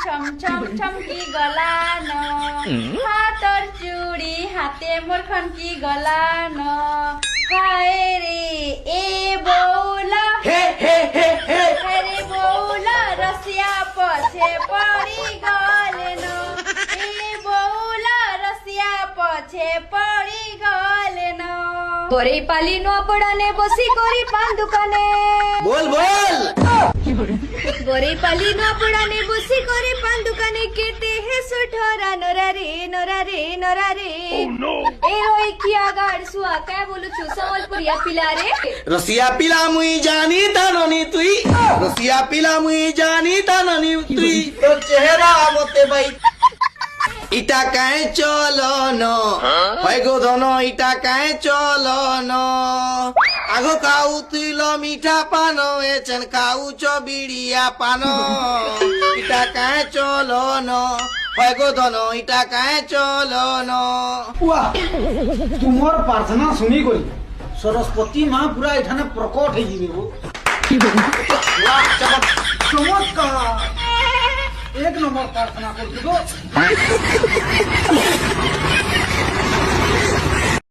ছম ছম ছমকি Golan হাতর চুড়ি হাতে মোর খনকি Golan হায় রে এ বৌলা হে হে হে হে রে বৌলা রসিয়া পছে পড়ি গলেন এ বৌলা রসিয়া পছে পড়ি গলেন বরে পালি নপড়ানে বসি করি পান দোকানে বল বল বরে পালি নপড়ানে বসি করি পান দোকানে কেতে হে সুঠরা নরা রে নরা রে নরা রে এ ওই কিয়া গাড় সুয়া কে বলুছু সম্বলপুরিয়া পিলা রে রসিয়া পিলা মুই জানি তাননি তুই রসিয়া পিলা মুই জানি তাননি তুই তোর চেহারা মতে বাই ইটা কায়ে চলন হয় গো ধন ইটা কায়ে চলন আগো কাউ তুইল মিঠা পান এছেন কাউচ বিড়িয়া পান ইটা কায়ে চলন হয় গো ধন ইটা কায়ে চলন वाह तुमर प्रार्थना सुनी गई सरस्वती माँ पूरा एठाने प्रकट है जीवे वो वाह चमत्कार एक नंबर प्रार्थना कर दो